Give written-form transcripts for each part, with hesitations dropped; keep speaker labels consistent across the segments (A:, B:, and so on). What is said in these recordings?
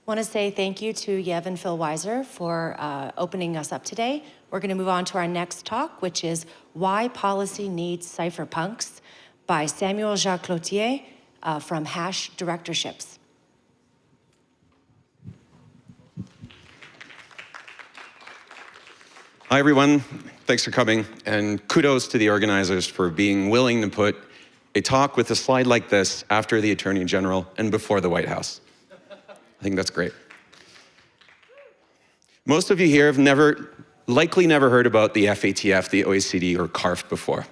A: I want to say thank you to Yev and Phil Weiser for opening us up today. We're going to move on to our next talk, which is Why Policy Needs Cypherpunks by Samuel Jacques Cloutier from Hash Directorships.
B: Hi, everyone. Thanks for coming. And kudos to the organizers for being willing to put a talk with a slide like this after the Attorney General and before the White House. I think that's great. Most of you here have likely never heard about the FATF, the OECD, or CARF before,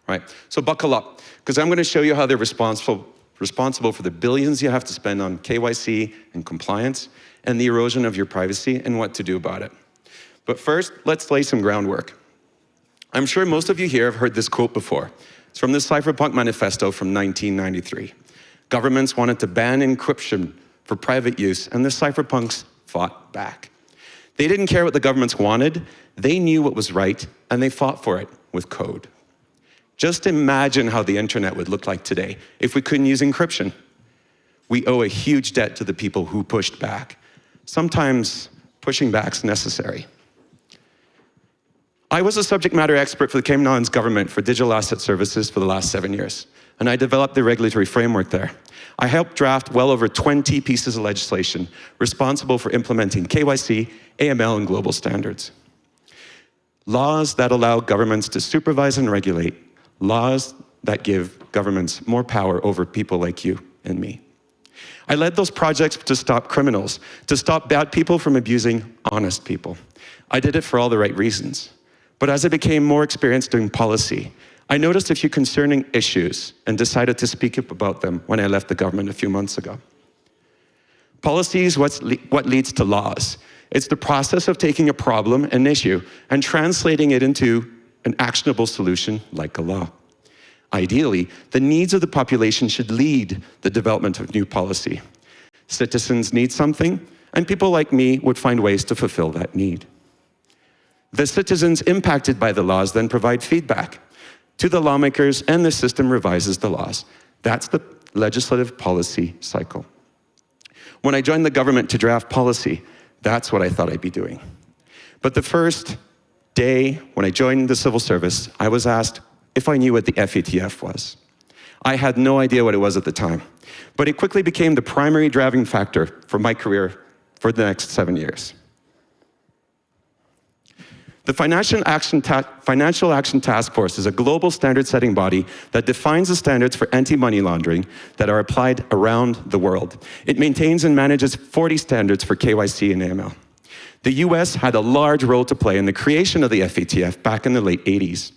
B: right? So buckle up, because I'm going to show you how they're responsible for the billions you have to spend on KYC and compliance and the erosion of your privacy and what to do about it. But first, let's lay some groundwork. I'm sure most of you here have heard this quote before. It's from the Cypherpunk Manifesto from 1993. Governments wanted to ban encryption for private use, and the cypherpunks fought back. They didn't care what the governments wanted, they knew what was right, and they fought for it with code. Just imagine how the internet would look like today if we couldn't use encryption. We owe a huge debt to the people who pushed back. Sometimes pushing back's necessary. I was a subject matter expert for the Cayman Islands government for digital asset services for the last 7 years, and I developed the regulatory framework there. I helped draft well over 20 pieces of legislation responsible for implementing KYC, AML, and global standards. Laws that allow governments to supervise and regulate, laws that give governments more power over people like you and me. I led those projects to stop criminals, to stop bad people from abusing honest people. I did it for all the right reasons. But as I became more experienced doing policy, I noticed a few concerning issues and decided to speak up about them when I left the government a few months ago. Policy is what leads to laws. It's the process of taking a problem, an issue, and translating it into an actionable solution like a law. Ideally, the needs of the population should lead the development of new policy. Citizens need something, and people like me would find ways to fulfill that need. The citizens impacted by the laws then provide feedback to the lawmakers, and the system revises the laws. That's the legislative policy cycle. When I joined the government to draft policy, that's what I thought I'd be doing. But the first day when I joined the civil service, I was asked if I knew what the FATF was. I had no idea what it was at the time, but it quickly became the primary driving factor for my career for the next 7 years. The Financial Action Task Force is a global standard-setting body that defines the standards for anti-money laundering that are applied around the world. It maintains and manages 40 standards for KYC and AML. The US had a large role to play in the creation of the FATF back in the late 80s.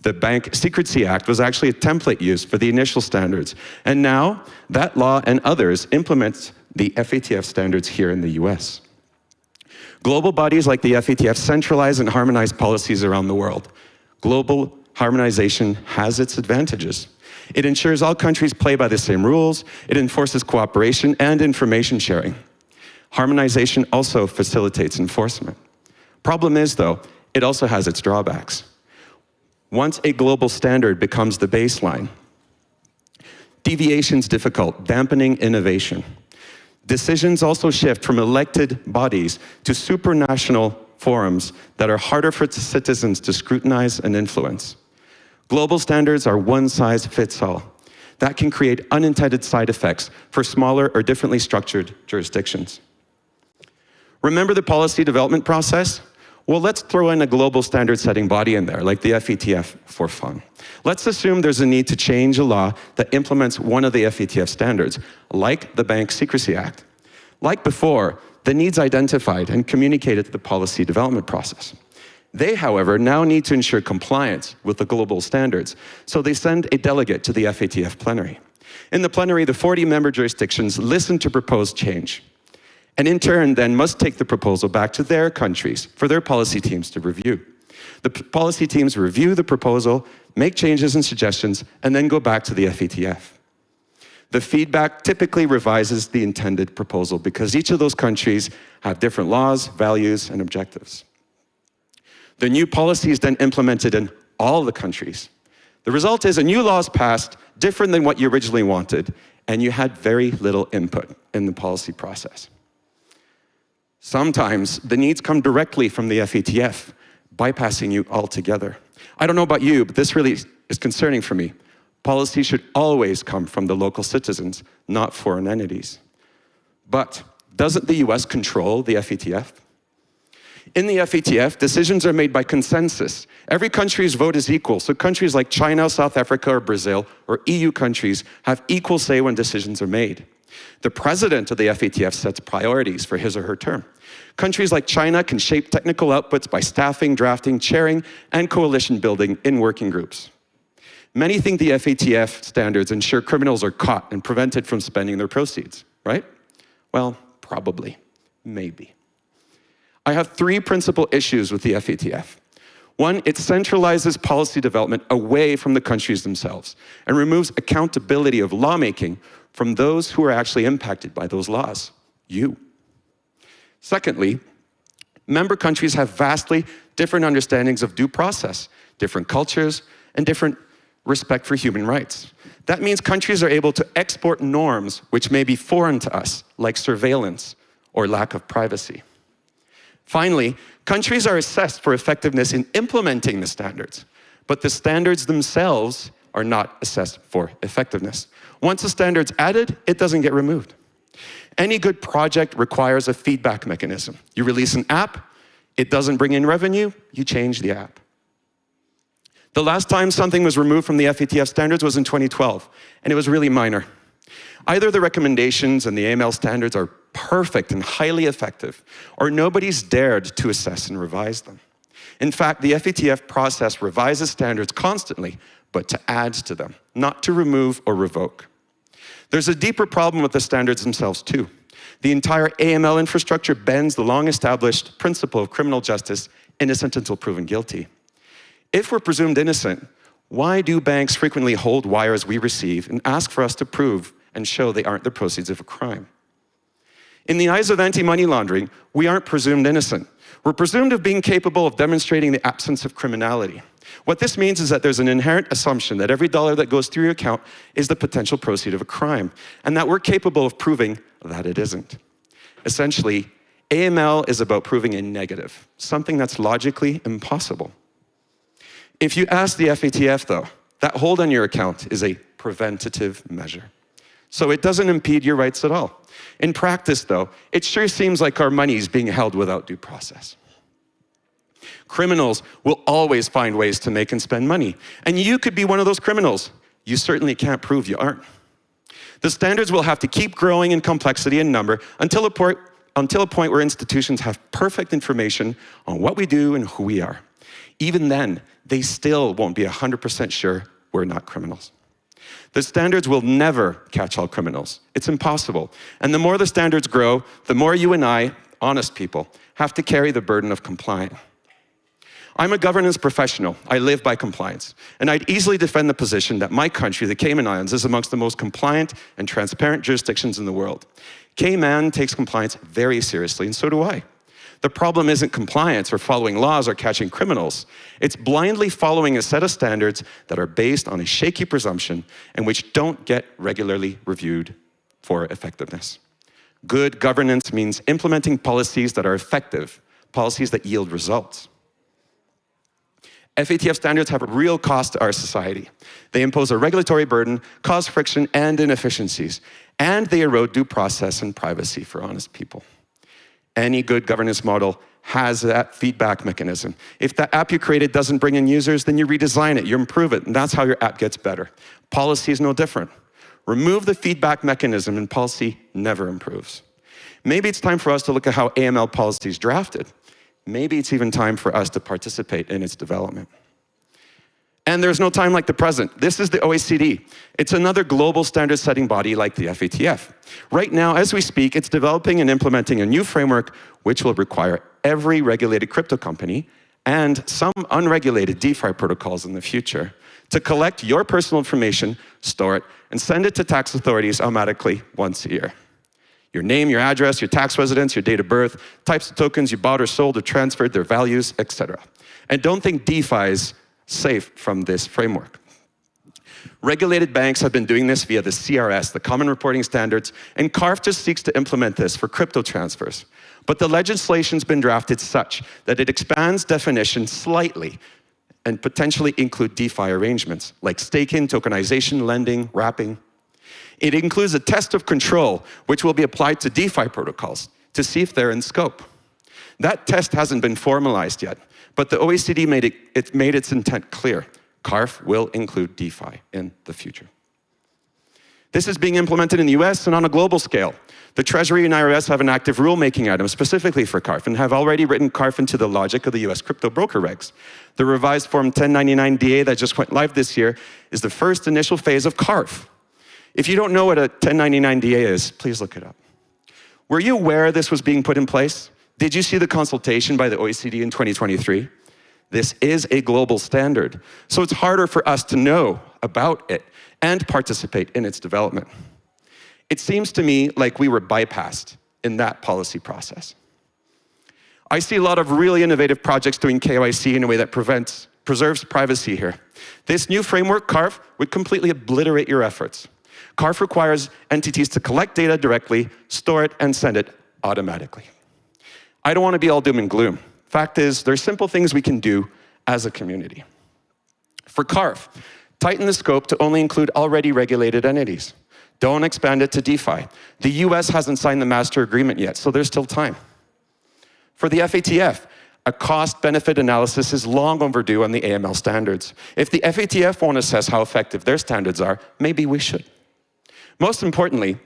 B: The Bank Secrecy Act was actually a template used for the initial standards, and now that law and others implement the FATF standards here in the US. Global bodies like the FATF centralize and harmonize policies around the world. Global harmonization has its advantages. It ensures all countries play by the same rules. It enforces cooperation and information sharing. Harmonization also facilitates enforcement. Problem is, though, it also has its drawbacks. Once a global standard becomes the baseline, deviation's difficult, dampening innovation. Decisions also shift from elected bodies to supranational forums that are harder for citizens to scrutinize and influence. Global standards are one size fits all. That can create unintended side effects for smaller or differently structured jurisdictions. Remember the policy development process? Well, let's throw in a global standard-setting body in there, like the FATF, for fun. Let's assume there's a need to change a law that implements one of the FATF standards, like the Bank Secrecy Act. Like before, the needs identified and communicated to the policy development process. They, however, now need to ensure compliance with the global standards, so they send a delegate to the FATF plenary. In the plenary, the 40-member jurisdictions listen to proposed change, and in turn then must take the proposal back to their countries for their policy teams to review. The policy teams review the proposal, make changes and suggestions, and then go back to the FATF. The feedback typically revises the intended proposal because each of those countries have different laws, values, and objectives. The new policy is then implemented in all the countries. The result is a new law is passed different than what you originally wanted, and you had very little input in the policy process. Sometimes the needs come directly from the FATF, bypassing you altogether. I don't know about you, but this really is concerning for me. Policy should always come from the local citizens, not foreign entities. But doesn't the US control the FATF? In the FATF, decisions are made by consensus. Every country's vote is equal, so countries like China, South Africa, or Brazil, or EU countries have equal say when decisions are made. The president of the FATF sets priorities for his or her term. Countries like China can shape technical outputs by staffing, drafting, chairing, and coalition building in working groups. Many think the FATF standards ensure criminals are caught and prevented from spending their proceeds, right? Well, probably, maybe. I have three principal issues with the FATF. One, it centralizes policy development away from the countries themselves and removes accountability of lawmaking from those who are actually impacted by those laws, you. Secondly, member countries have vastly different understandings of due process, different cultures, and different respect for human rights. That means countries are able to export norms which may be foreign to us, like surveillance or lack of privacy. Finally, countries are assessed for effectiveness in implementing the standards, but the standards themselves are not assessed for effectiveness. Once a standard's added, it doesn't get removed. Any good project requires a feedback mechanism. You release an app, it doesn't bring in revenue, you change the app. The last time something was removed from the FATF standards was in 2012, and it was really minor. Either the recommendations and the AML standards are perfect and highly effective, or nobody's dared to assess and revise them. In fact, the FATF process revises standards constantly, but to add to them, not to remove or revoke. There's a deeper problem with the standards themselves too. The entire AML infrastructure bends the long-established principle of criminal justice, innocent until proven guilty. If we're presumed innocent, why do banks frequently hold wires we receive and ask for us to prove and show they aren't the proceeds of a crime? In the eyes of anti-money laundering, we aren't presumed innocent. We're presumed of being capable of demonstrating the absence of criminality. What this means is that there's an inherent assumption that every dollar that goes through your account is the potential proceed of a crime, and that we're capable of proving that it isn't. Essentially, AML is about proving a negative, something that's logically impossible. If you ask the FATF, though, that hold on your account is a preventative measure. So it doesn't impede your rights at all. In practice, though, it sure seems like our money is being held without due process. Criminals will always find ways to make and spend money, and you could be one of those criminals. You certainly can't prove you aren't. The standards will have to keep growing in complexity and number until a point where institutions have perfect information on what we do and who we are. Even then, they still won't be 100% sure we're not criminals. The standards will never catch all criminals. It's impossible. And the more the standards grow, the more you and I, honest people, have to carry the burden of complying. I'm a governance professional. I live by compliance. And I'd easily defend the position that my country, the Cayman Islands, is amongst the most compliant and transparent jurisdictions in the world. Cayman takes compliance very seriously, and so do I. The problem isn't compliance or following laws or catching criminals. It's blindly following a set of standards that are based on a shaky presumption and which don't get regularly reviewed for effectiveness. Good governance means implementing policies that are effective, policies that yield results. FATF standards have a real cost to our society. They impose a regulatory burden, cause friction and inefficiencies, and they erode due process and privacy for honest people. Any good governance model has that feedback mechanism. If the app you created doesn't bring in users, then you redesign it, you improve it, and that's how your app gets better. Policy is no different. Remove the feedback mechanism and policy never improves. Maybe it's time for us to look at how AML policy is drafted. Maybe it's even time for us to participate in its development. And there's no time like the present. This is the OECD. It's another global standard-setting body like the FATF. Right now, as we speak, it's developing and implementing a new framework which will require every regulated crypto company and some unregulated DeFi protocols in the future to collect your personal information, store it, and send it to tax authorities automatically once a year. Your name, your address, your tax residence, your date of birth, types of tokens you bought or sold or transferred, their values, etc. And don't think DeFi is safe from this framework. Regulated banks have been doing this via the CRS, the Common Reporting Standards, and CARF just seeks to implement this for crypto transfers. But the legislation's been drafted such that it expands definition slightly and potentially include DeFi arrangements, like staking, tokenization, lending, wrapping. It includes a test of control, which will be applied to DeFi protocols to see if they're in scope. That test hasn't been formalized yet, but the OECD made its intent clear. CARF will include DeFi in the future. This is being implemented in the US and on a global scale. The Treasury and IRS have an active rulemaking item specifically for CARF and have already written CARF into the logic of the US crypto broker regs. The revised Form 1099-DA that just went live this year is the first initial phase of CARF. If you don't know what a 1099-DA is, please look it up. Were you aware this was being put in place? Did you see the consultation by the OECD in 2023? This is a global standard, so it's harder for us to know about it and participate in its development. It seems to me like we were bypassed in that policy process. I see a lot of really innovative projects doing KYC in a way that preserves privacy here. This new framework, CARF, would completely obliterate your efforts. CARF requires entities to collect data directly, store it, and send it automatically. I don't want to be all doom and gloom. Fact is, there's simple things we can do as a community. For CARF, tighten the scope to only include already regulated entities. Don't expand it to DeFi. The US hasn't signed the master agreement yet, so there's still time. For the FATF, a cost-benefit analysis is long overdue on the AML standards. If the FATF won't assess how effective their standards are, maybe we should. Most importantly,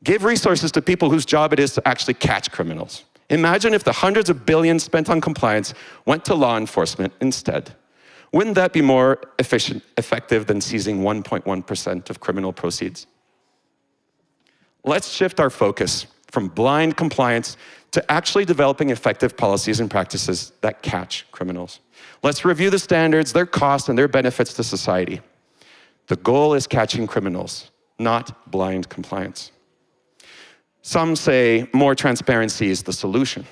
B: give resources to people whose job it is to actually catch criminals. Imagine if the hundreds of billions spent on compliance went to law enforcement instead. Wouldn't that be more effective than seizing 1.1% of criminal proceeds? Let's shift our focus from blind compliance to actually developing effective policies and practices that catch criminals. Let's review the standards, their costs, and their benefits to society. The goal is catching criminals, not blind compliance. Some say more transparency is the solution.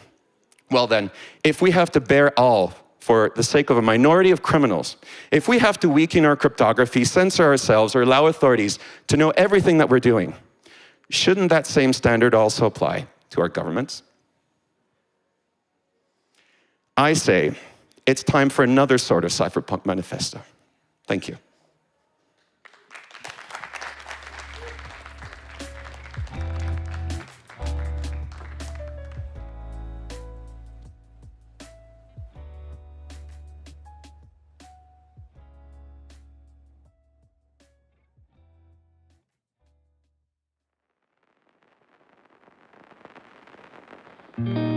B: Well then, if we have to bear all for the sake of a minority of criminals, if we have to weaken our cryptography, censor ourselves, or allow authorities to know everything that we're doing, shouldn't that same standard also apply to our governments? I say it's time for another sort of cypherpunk manifesto. Thank you.
C: Mm-hmm.